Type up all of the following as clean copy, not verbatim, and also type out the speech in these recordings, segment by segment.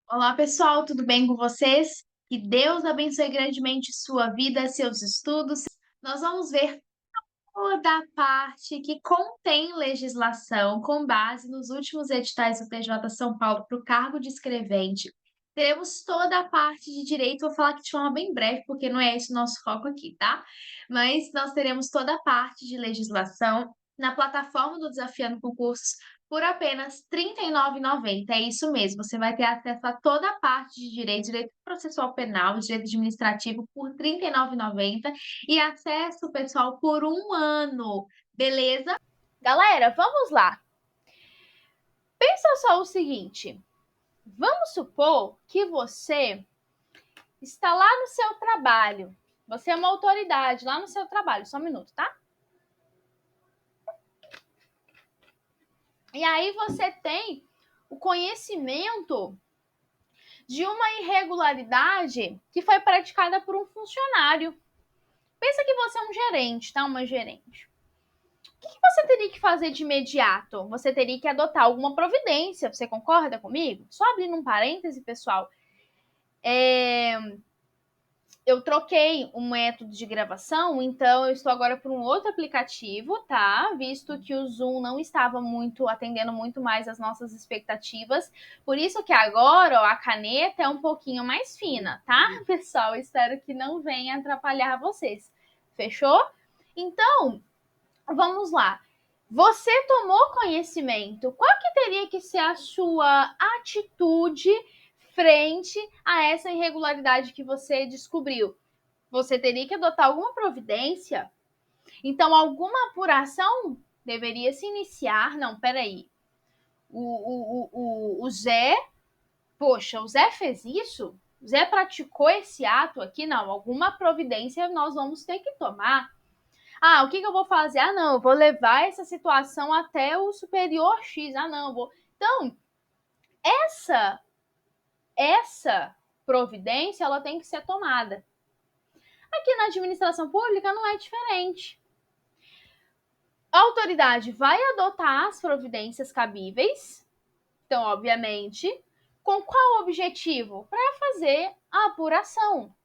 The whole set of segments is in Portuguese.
Olá, pessoal, tudo bem com vocês? Que Deus abençoe grandemente sua vida, seus estudos. Nós vamos ver toda a parte que contém legislação com base nos últimos editais do TJ São Paulo para o cargo de escrevente. Teremos toda a parte de direito, vou falar aqui de forma bem breve, porque não é esse o nosso foco aqui, tá? Mas nós teremos toda a parte de legislação na plataforma do Desafiando Concursos por apenas R$ 39,90. É isso mesmo, você vai ter acesso a toda a parte de direito, direito processual penal, direito administrativo por R$ 39,90 e acesso, pessoal, por um ano, beleza? Galera, vamos lá. Pensa só o seguinte: vamos supor que você está lá no seu trabalho. Você é uma autoridade lá no seu trabalho. Só um minuto, tá? E aí você tem o conhecimento de uma irregularidade que foi praticada por um funcionário. Pensa que você é um gerente, tá? Uma gerente. O que você teria que fazer de imediato? Você teria que adotar alguma providência. Você concorda comigo? Só abrindo um parêntese, pessoal. Eu troquei um método de gravação, então eu estou agora por um outro aplicativo, tá? Visto que o Zoom não estava muito atendendo muito mais as nossas expectativas. Por isso que agora, ó, a caneta é um pouquinho mais fina, tá, pessoal? Espero que não venha atrapalhar vocês. Fechou? Então, vamos lá. Você tomou conhecimento. Qual que teria que ser a sua atitude frente a essa irregularidade que você descobriu? Você teria que adotar alguma providência? Então, alguma apuração deveria se iniciar. Não, peraí. O Zé, poxa, o Zé fez isso? O Zé praticou esse ato aqui? Não, alguma providência nós vamos ter que tomar. Ah, o que eu vou fazer? Ah, não, eu vou levar essa situação até o superior X. Ah, não, eu vou. Então, essa essa providência ela tem que ser tomada. Aqui na administração pública não é diferente. A autoridade vai adotar as providências cabíveis, então, obviamente, com qual objetivo? Para fazer a apuração,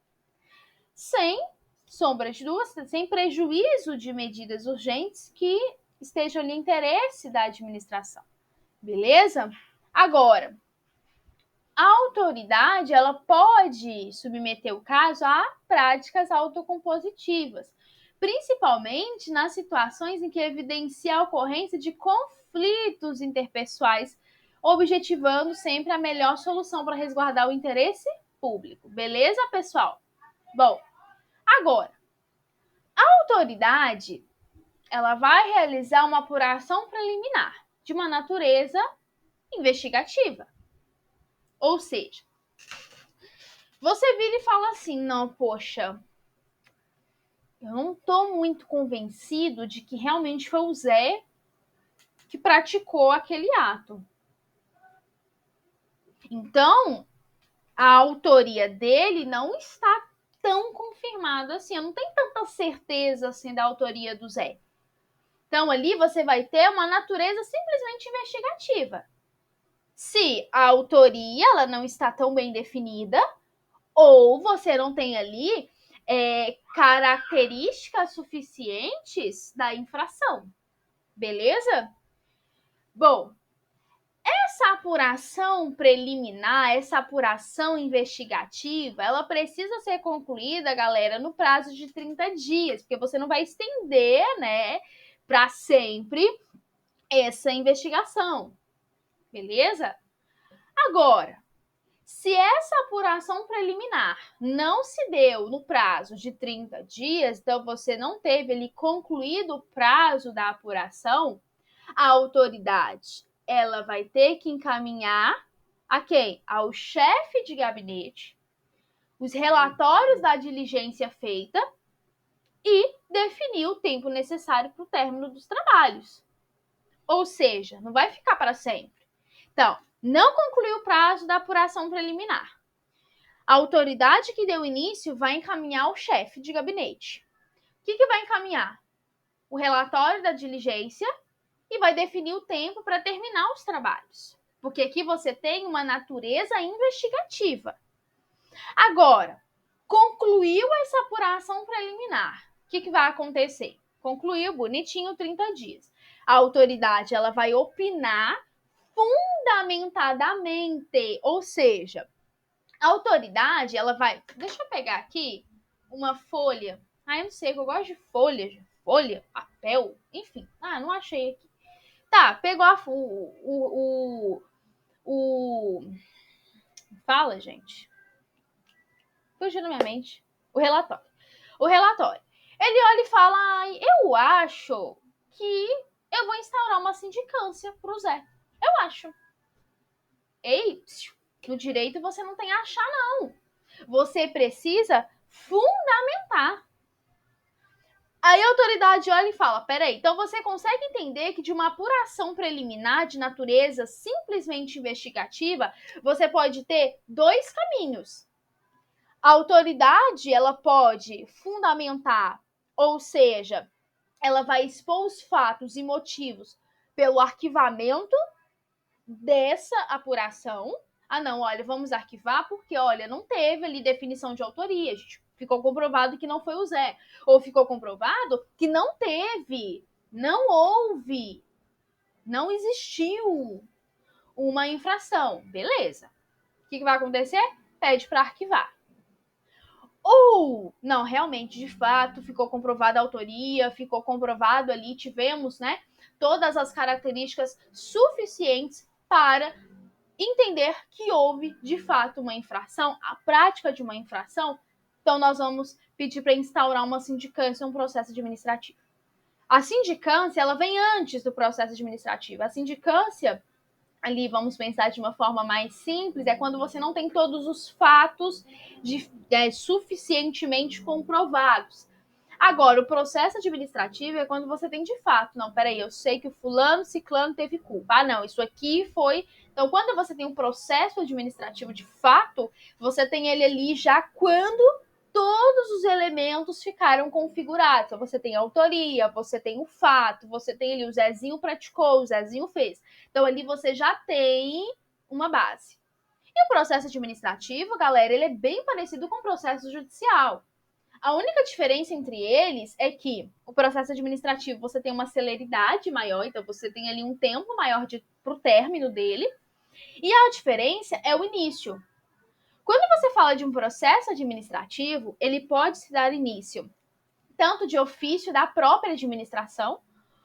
sem sombra de dúvida, sem prejuízo de medidas urgentes que estejam no interesse da administração. Beleza? Agora, a autoridade ela pode submeter o caso a práticas autocompositivas, principalmente nas situações em que evidencia a ocorrência de conflitos interpessoais, objetivando sempre a melhor solução para resguardar o interesse público. Beleza, pessoal? Bom, agora, a autoridade ela vai realizar uma apuração preliminar de uma natureza investigativa. Ou seja, você vira e fala assim: não, poxa, eu não estou muito convencido de que realmente foi o Zé que praticou aquele ato. Então, a autoria dele não está tão confirmada assim. Eu não tenho tanta certeza assim da autoria do Zé. Então, ali você vai ter uma natureza simplesmente investigativa. Se a autoria ela não está tão bem definida, ou você não tem ali características suficientes da infração. Beleza? Bom, essa apuração preliminar, essa apuração investigativa, ela precisa ser concluída, galera, no prazo de 30 dias, porque você não vai estender, né, para sempre essa investigação. Beleza? Agora, se essa apuração preliminar não se deu no prazo de 30 dias, então você não teve ali concluído o prazo da apuração, a autoridade ela vai ter que encaminhar a quem? Ao chefe de gabinete os relatórios da diligência feita e definir o tempo necessário para o término dos trabalhos. Ou seja, não vai ficar para sempre. Então, não concluiu o prazo da apuração preliminar. A autoridade que deu início vai encaminhar ao chefe de gabinete. O que vai encaminhar? O relatório da diligência e vai definir o tempo para terminar os trabalhos. porque aqui você tem uma natureza investigativa. Agora, concluiu essa apuração preliminar. O que vai acontecer? Concluiu, bonitinho, 30 dias. A autoridade ela vai opinar fundamentadamente, ou seja, a autoridade ela vai... Deixa eu pegar aqui uma folha. Eu não sei, eu gosto de folha, papel, enfim. Não achei aqui. Tá, pegou Fala, gente. Fugiu na minha mente. O relatório. Ele olha e fala, eu acho que eu vou instaurar uma sindicância pro Zé. Eu acho. Ei, no direito você não tem a achar, não. Você precisa fundamentar. Aí a autoridade olha e fala, peraí, então você consegue entender que de uma apuração preliminar de natureza simplesmente investigativa, você pode ter dois caminhos. A autoridade, ela pode fundamentar, ou seja, ela vai expor os fatos e motivos pelo arquivamento dessa apuração. Não, olha, vamos arquivar porque, olha, não teve ali definição de autoria, gente. Ficou comprovado que não foi o Zé. Ou ficou comprovado que não teve, não houve, não existiu uma infração. Beleza. O que vai acontecer? Pede para arquivar. Ou, não, realmente, de fato, ficou comprovada a autoria, ficou comprovado ali, tivemos, né, todas as características suficientes para entender que houve, de fato, uma infração, a prática de uma infração. Então, nós vamos pedir para instaurar uma sindicância, um processo administrativo. A sindicância, ela vem antes do processo administrativo. A sindicância, ali, vamos pensar de uma forma mais simples, é quando você não tem todos os fatos suficientemente comprovados. Agora, o processo administrativo é quando você tem de fato, não, peraí, eu sei que o fulano, ciclano teve culpa. Não, isso aqui foi... Então, quando você tem um processo administrativo de fato, você tem ele ali já quando todos os elementos ficaram configurados. Então, você tem a autoria, você tem o fato, você tem ali o Zezinho praticou, o Zezinho fez. Então, ali você já tem uma base. E o processo administrativo, galera, ele é bem parecido com o processo judicial. A única diferença entre eles é que o processo administrativo você tem uma celeridade maior, então você tem ali um tempo maior para o término dele, e a diferença é o início. Quando você fala de um processo administrativo, ele pode se dar início tanto de ofício da própria administração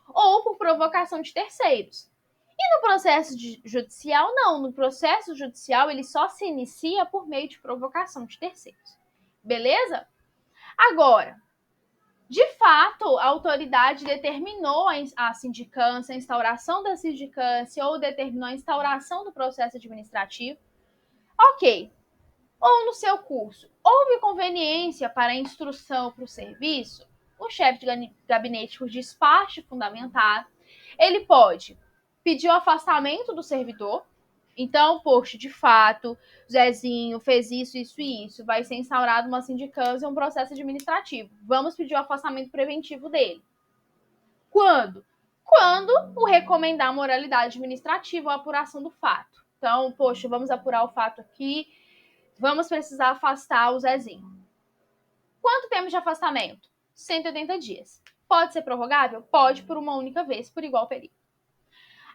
ou por provocação de terceiros. E no processo judicial, não. No processo judicial, ele só se inicia por meio de provocação de terceiros. Beleza? Agora, de fato, a autoridade determinou a sindicância, a instauração da sindicância ou determinou a instauração do processo administrativo. Ok. Ou no seu curso, houve conveniência para a instrução para o serviço? O chefe de gabinete, por despacho fundamentado, ele pode pedir o afastamento do servidor. Então, poxa, de fato, Zezinho fez isso, isso e isso. Vai ser instaurado uma sindicância, um processo administrativo. Vamos pedir o afastamento preventivo dele. Quando? Quando o recomendar a moralidade administrativa ou a apuração do fato. Então, poxa, vamos apurar o fato aqui, vamos precisar afastar o Zezinho. Quanto tempo de afastamento? 180 dias. Pode ser prorrogável? Pode, por uma única vez, por igual período.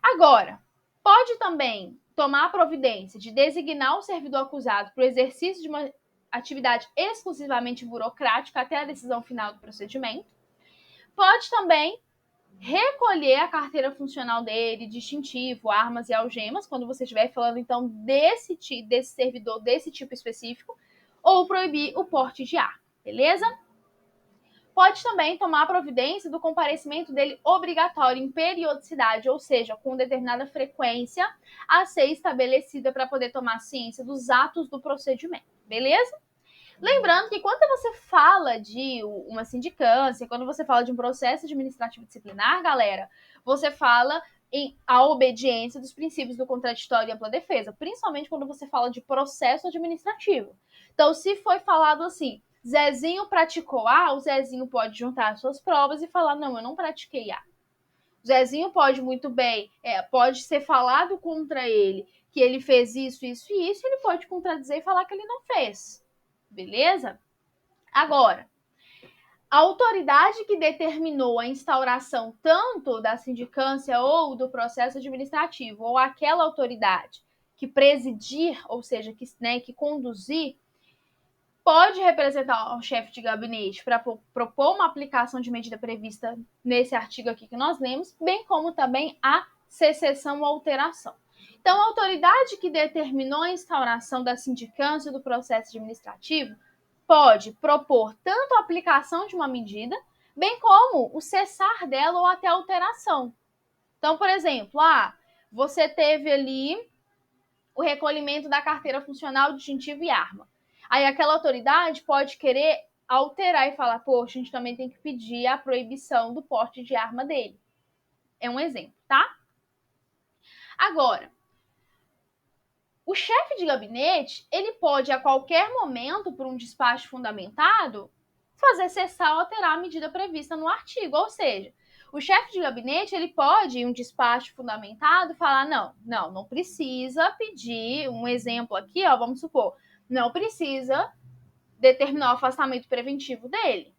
Agora, pode também tomar a providência de designar o servidor acusado para o exercício de uma atividade exclusivamente burocrática até a decisão final do procedimento. Pode também recolher a carteira funcional dele, distintivo, armas e algemas, quando você estiver falando, então, desse servidor, desse tipo específico, ou proibir o porte de arma, beleza? Pode também tomar a providência do comparecimento dele obrigatório em periodicidade, ou seja, com determinada frequência a ser estabelecida para poder tomar ciência dos atos do procedimento, beleza? Lembrando que quando você fala de uma sindicância, quando você fala de um processo administrativo disciplinar, galera, você fala em a obediência dos princípios do contraditório e ampla defesa, principalmente quando você fala de processo administrativo. Então, se foi falado assim, Zezinho praticou A, o Zezinho pode juntar as suas provas e falar, não, eu não pratiquei A. O Zezinho pode muito bem, pode ser falado contra ele que ele fez isso, isso e isso, ele pode contradizer e falar que ele não fez. Beleza? Agora, a autoridade que determinou a instauração tanto da sindicância ou do processo administrativo, ou aquela autoridade que presidir, ou seja, que conduzir, pode representar o chefe de gabinete para propor uma aplicação de medida prevista nesse artigo aqui que nós lemos, bem como também a secessão ou alteração. Então, a autoridade que determinou a instauração da sindicância do processo administrativo pode propor tanto a aplicação de uma medida, bem como o cessar dela ou até alteração. Então, por exemplo, você teve ali o recolhimento da carteira funcional, distintivo e arma. Aí aquela autoridade pode querer alterar e falar, poxa, a gente também tem que pedir a proibição do porte de arma dele. É um exemplo, tá? Agora, o chefe de gabinete, ele pode a qualquer momento, por um despacho fundamentado, fazer cessar ou alterar a medida prevista no artigo. Ou seja, o chefe de gabinete, ele pode, em um despacho fundamentado, falar, não precisa pedir, um exemplo aqui, vamos supor, não precisa determinar o afastamento preventivo dele.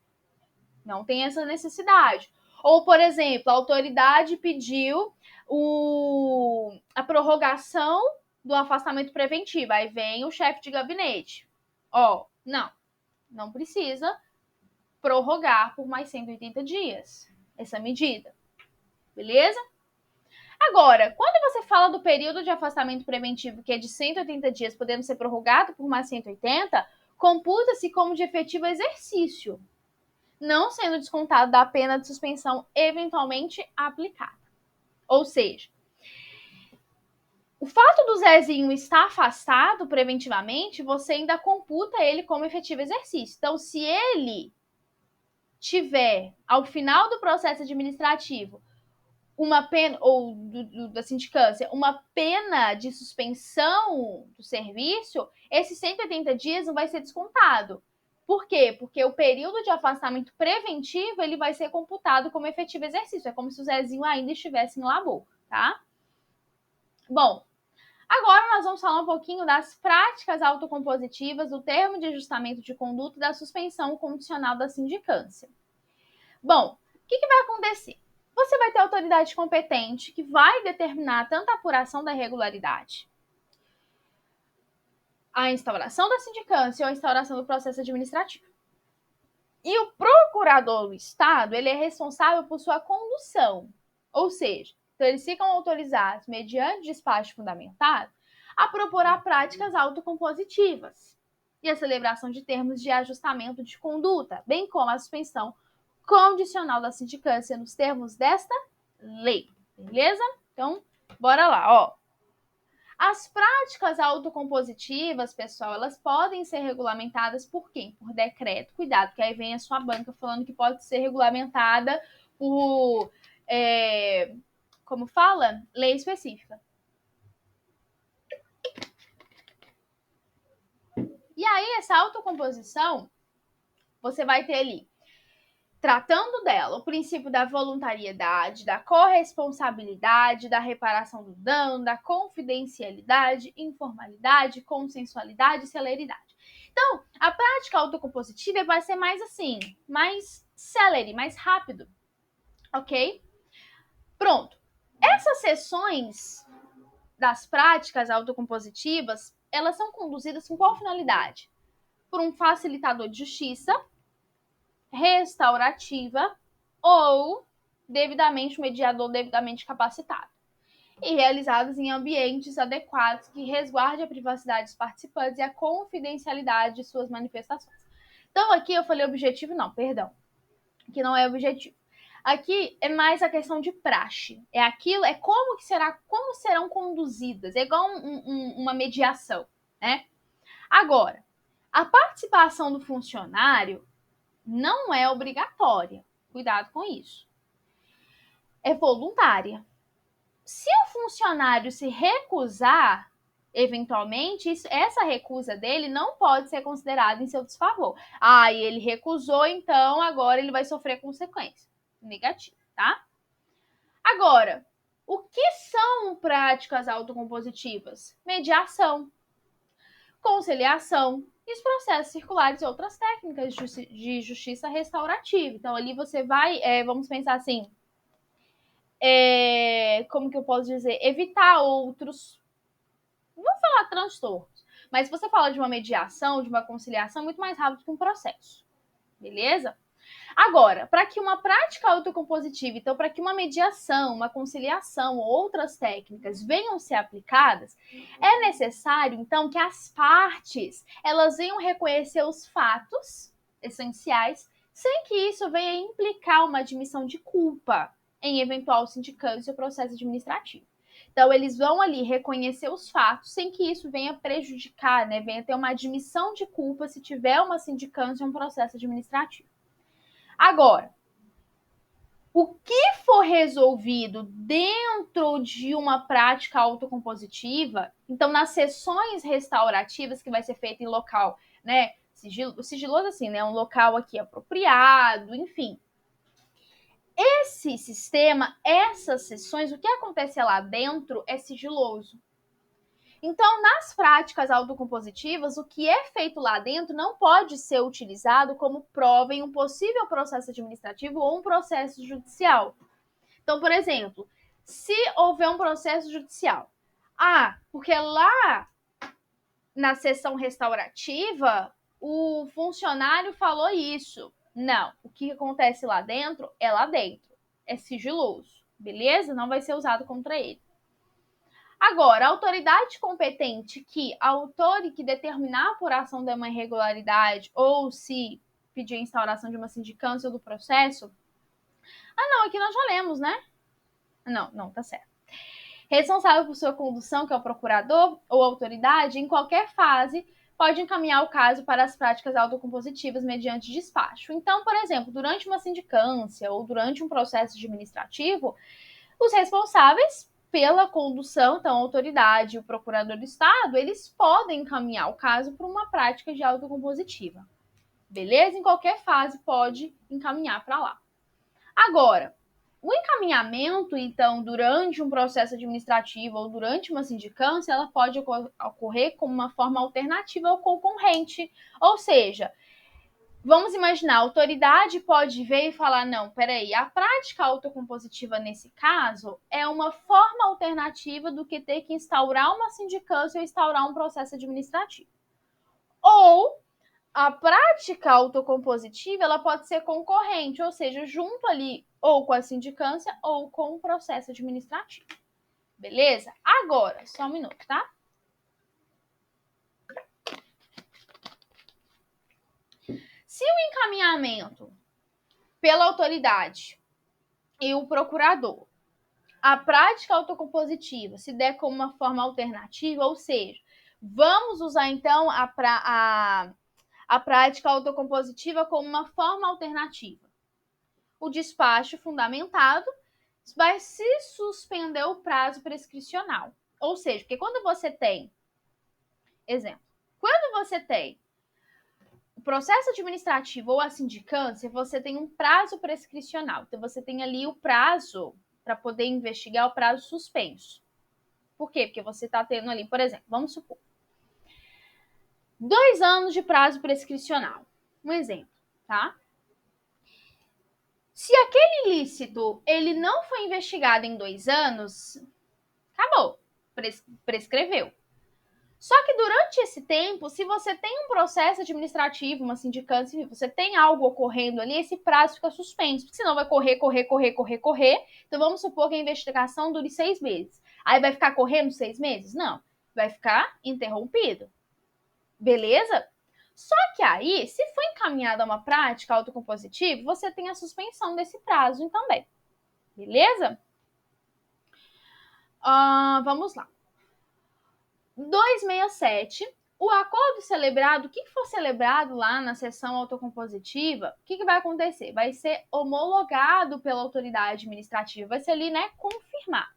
Não tem essa necessidade. Ou, por exemplo, a autoridade pediu a prorrogação do afastamento preventivo. Aí vem o chefe de gabinete. Não precisa prorrogar por mais 180 dias essa medida. Beleza? Agora, quando você fala do período de afastamento preventivo, que é de 180 dias, podendo ser prorrogado por mais 180, computa-se como de efetivo exercício, não sendo descontado da pena de suspensão eventualmente aplicada. Ou seja, o fato do Zezinho estar afastado preventivamente, você ainda computa ele como efetivo exercício. Então, se ele tiver, ao final do processo administrativo, uma pena, ou da sindicância, uma pena de suspensão do serviço, esses 180 dias não vai ser descontado. Por quê? Porque o período de afastamento preventivo, ele vai ser computado como efetivo exercício. É como se o Zezinho ainda estivesse em labor, tá? Bom, agora nós vamos falar um pouquinho das práticas autocompositivas, do termo de ajustamento de conduta e da suspensão condicional da sindicância. Bom, o que vai acontecer? Você vai ter autoridade competente que vai determinar tanto a apuração da irregularidade, a instauração da sindicância ou a instauração do processo administrativo. E o procurador do Estado, ele é responsável por sua condução. Ou seja, então eles ficam autorizados, mediante despacho fundamentado, a propor práticas autocompositivas e a celebração de termos de ajustamento de conduta, bem como a suspensão condicional da sindicância nos termos desta lei. Beleza? Então, bora lá, As práticas autocompositivas, pessoal, elas podem ser regulamentadas por quem? Por decreto. Cuidado, que aí vem a sua banca falando que pode ser regulamentada por, como fala? Lei específica. E aí, essa autocomposição, você vai ter ali, tratando dela, o princípio da voluntariedade, da corresponsabilidade, da reparação do dano, da confidencialidade, informalidade, consensualidade e celeridade. Então, a prática autocompositiva vai ser mais assim, mais celere, mais rápido, ok? Pronto. Essas sessões das práticas autocompositivas, elas são conduzidas com qual finalidade? Por um facilitador de justiça, restaurativa ou devidamente mediador devidamente capacitado e realizadas em ambientes adequados que resguardem a privacidade dos participantes e a confidencialidade de suas manifestações. Então aqui eu falei objetivo, não, perdão, que não é objetivo. Aqui é mais a questão de praxe. É aquilo, é como serão conduzidas. É igual uma mediação, né? Agora, a participação do funcionário não é obrigatória. Cuidado com isso. É voluntária. Se o funcionário se recusar, eventualmente, essa recusa dele não pode ser considerada em seu desfavor. E ele recusou, então agora ele vai sofrer consequência. Negativo, tá? Agora, o que são práticas autocompositivas? Mediação, conciliação e os processos circulares e outras técnicas de justiça restaurativa. Então, ali você vai, vamos pensar assim, como que eu posso dizer? Evitar outros, não vou falar transtornos, mas se você fala de uma mediação, de uma conciliação, é muito mais rápido que um processo, beleza? Agora, para que uma prática autocompositiva, então para que uma mediação, uma conciliação ou outras técnicas venham ser aplicadas, é necessário então que as partes elas venham reconhecer os fatos essenciais, sem que isso venha implicar uma admissão de culpa em eventual sindicância ou processo administrativo. Então, eles vão ali reconhecer os fatos sem que isso venha prejudicar, né? Venha ter uma admissão de culpa se tiver uma sindicância ou um processo administrativo. Agora, o que for resolvido dentro de uma prática autocompositiva, então nas sessões restaurativas que vai ser feita em local, né, sigiloso assim, né, um local aqui apropriado, enfim. Esse sistema, essas sessões, o que acontece lá dentro é sigiloso. Então, nas práticas autocompositivas, o que é feito lá dentro não pode ser utilizado como prova em um possível processo administrativo ou um processo judicial. Então, por exemplo, se houver um processo judicial, porque lá na sessão restaurativa o funcionário falou isso. Não, o que acontece lá dentro é lá dentro. É sigiloso, beleza? Não vai ser usado contra ele. Agora, a autoridade competente que autore que determinar a apuração de uma irregularidade ou se pedir a instauração de uma sindicância do processo. Não, aqui nós já lemos, né? Não, tá certo. Responsável por sua condução, que é o procurador ou autoridade, em qualquer fase, pode encaminhar o caso para as práticas autocompositivas mediante despacho. Então, por exemplo, durante uma sindicância ou durante um processo administrativo, os responsáveis pela condução, então a autoridade e o procurador do Estado, eles podem encaminhar o caso para uma prática de autocompositiva. Beleza? Em qualquer fase pode encaminhar para lá. Agora, o encaminhamento, então, durante um processo administrativo ou durante uma sindicância, ela pode ocorrer como uma forma alternativa ou concorrente. Ou seja, vamos imaginar, a autoridade pode ver e falar, não, peraí, a prática autocompositiva nesse caso é uma forma alternativa do que ter que instaurar uma sindicância ou instaurar um processo administrativo. Ou a prática autocompositiva, ela pode ser concorrente, ou seja, junto ali ou com a sindicância ou com o processo administrativo. Beleza? Agora, só um minuto, tá? Se o encaminhamento pela autoridade e o procurador, a prática autocompositiva se der como uma forma alternativa, ou seja, vamos usar então a prática autocompositiva como uma forma alternativa. O despacho fundamentado vai se suspender o prazo prescricional. Ou seja, porque quando você tem, exemplo, quando você tem o processo administrativo ou a sindicância, você tem um prazo prescricional. Então, você tem ali o prazo para poder investigar, o prazo suspenso. Por quê? Porque você está tendo ali, por exemplo, vamos supor, 2 anos de prazo prescricional. Um exemplo, tá? Se aquele ilícito ele não foi investigado em 2 anos, acabou, prescreveu. Só que durante esse tempo, se você tem um processo administrativo, uma sindicância, você tem algo ocorrendo ali, esse prazo fica suspenso, porque senão vai correr. Então vamos supor que a investigação dure 6 meses. Aí vai ficar correndo 6 meses? Não, vai ficar interrompido. Beleza? Só que aí, se for encaminhada uma prática autocompositiva, você tem a suspensão desse prazo também. Beleza? Vamos lá. 267. O acordo celebrado, o que for celebrado lá na sessão autocompositiva, o que vai acontecer? Vai ser homologado pela autoridade administrativa, vai ser ali, né, confirmado.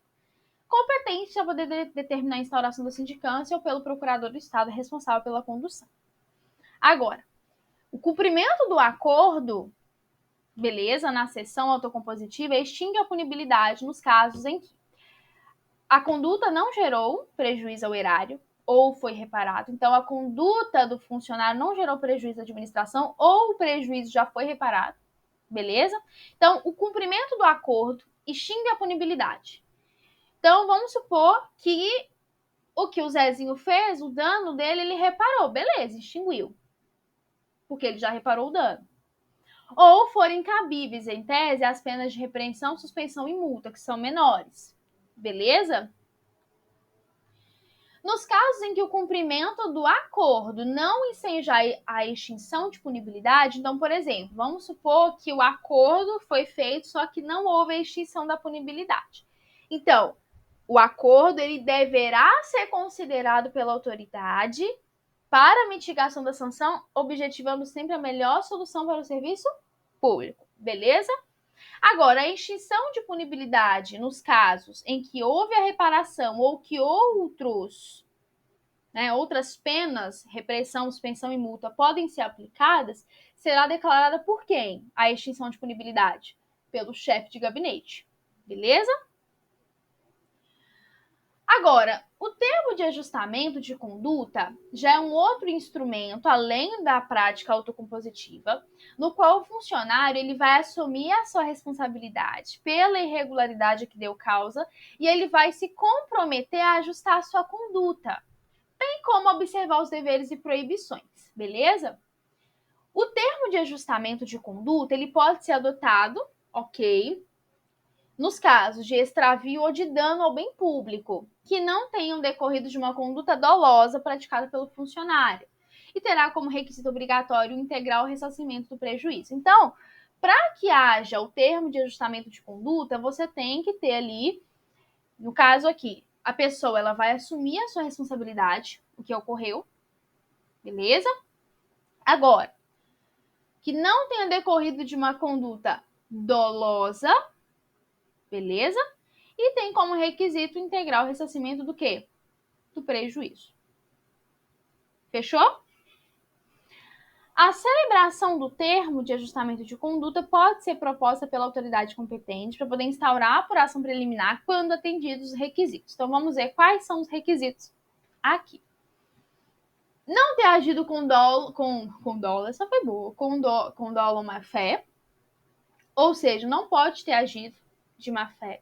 Competente para poder determinar a instauração da sindicância ou pelo procurador do Estado responsável pela condução. Agora, o cumprimento do acordo beleza? Na seção autocompositiva, extingue a punibilidade nos casos em que a conduta não gerou prejuízo ao erário ou foi reparado. Então, a conduta do funcionário não gerou prejuízo à administração ou o prejuízo já foi reparado, beleza? Então, o cumprimento do acordo extingue a punibilidade. Então, vamos supor que o que o Zezinho fez, o dano dele, ele reparou. Beleza, extinguiu. Porque ele já reparou o dano. Ou forem cabíveis, em tese, as penas de repreensão, suspensão e multa, que são menores. Beleza? Nos casos em que o cumprimento do acordo não enseja a extinção de punibilidade, então, por exemplo, vamos supor que o acordo foi feito, só que não houve a extinção da punibilidade. Então, o acordo ele deverá ser considerado pela autoridade para a mitigação da sanção, objetivando sempre a melhor solução para o serviço público, beleza? Agora, a extinção de punibilidade nos casos em que houve a reparação ou que outras penas, repressão, suspensão e multa, podem ser aplicadas, será declarada por quem? A extinção de punibilidade? Pelo chefe de gabinete, beleza? Agora, o termo de ajustamento de conduta já é um outro instrumento, além da prática autocompositiva, no qual o funcionário ele vai assumir a sua responsabilidade pela irregularidade que deu causa e ele vai se comprometer a ajustar a sua conduta, bem como observar os deveres e proibições, beleza? O termo de ajustamento de conduta ele pode ser adotado, ok, nos casos de extravio ou de dano ao bem público, que não tenham decorrido de uma conduta dolosa praticada pelo funcionário, e terá como requisito obrigatório integrar o ressarcimento do prejuízo. Então, para que haja o termo de ajustamento de conduta, você tem que ter ali, no caso aqui, a pessoa ela vai assumir a sua responsabilidade, o que ocorreu, beleza? Agora, que não tenha decorrido de uma conduta dolosa, beleza? E tem como requisito integrar o ressarcimento do quê? Do prejuízo. Fechou? A celebração do termo de ajustamento de conduta pode ser proposta pela autoridade competente para poder instaurar a apuração preliminar quando atendidos os requisitos. Então, vamos ver quais são os requisitos aqui. Não ter agido com dolo, essa foi boa, com dolo ou má fé, ou seja, não pode ter agido de má fé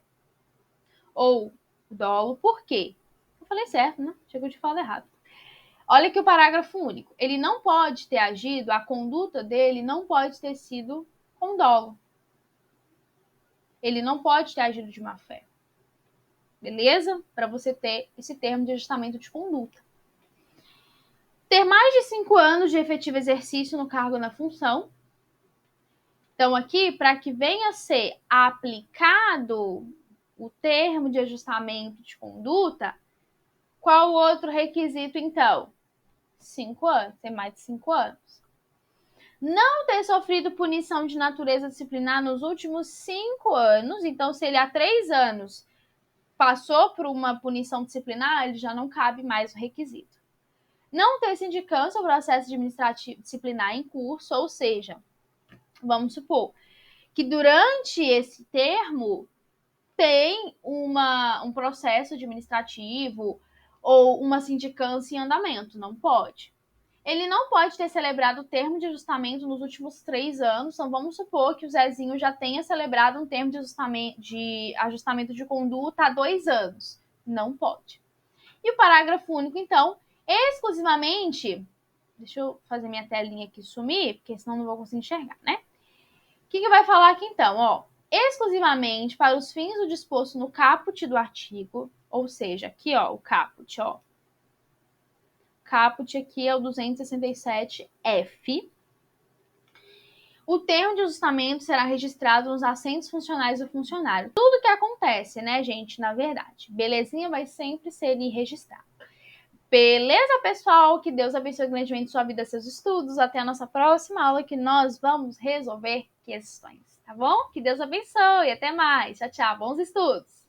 ou dolo, por quê? Eu falei certo, né? Chegou de falar errado. Olha aqui o parágrafo único. Ele não pode ter agido, a conduta dele não pode ter sido com dolo. Ele não pode ter agido de má fé. Beleza? Para você ter esse termo de ajustamento de conduta. Ter mais de 5 anos de efetivo exercício no cargo ou na função. Então, aqui, para que venha a ser aplicado o termo de ajustamento de conduta, qual o outro requisito, então? 5 anos, ter mais de 5 anos. Não ter sofrido punição de natureza disciplinar nos últimos 5 anos. Então, se ele há 3 anos passou por uma punição disciplinar, ele já não cabe mais o requisito. Não ter sindicância ou processo administrativo disciplinar em curso, ou seja, vamos supor que durante esse termo tem um processo administrativo ou uma sindicância em andamento, não pode. Ele não pode ter celebrado o termo de ajustamento nos últimos 3 anos, então vamos supor que o Zezinho já tenha celebrado um termo de ajustamento de conduta há 2 anos. Não pode. E o parágrafo único, então, exclusivamente... Deixa eu fazer minha telinha aqui sumir, porque senão não vou conseguir enxergar, né? O que vai falar aqui, então? Ó, exclusivamente para os fins do disposto no caput do artigo, ou seja, aqui, ó, o caput, ó. Caput aqui é o 267F. O termo de ajustamento será registrado nos assentos funcionais do funcionário. Tudo que acontece, né, gente, na verdade. Belezinha vai sempre ser registrado. Beleza, pessoal? Que Deus abençoe grandemente sua vida, seus estudos. Até a nossa próxima aula que nós vamos resolver questões, tá bom? Que Deus abençoe. Até mais. Tchau, tchau. Bons estudos.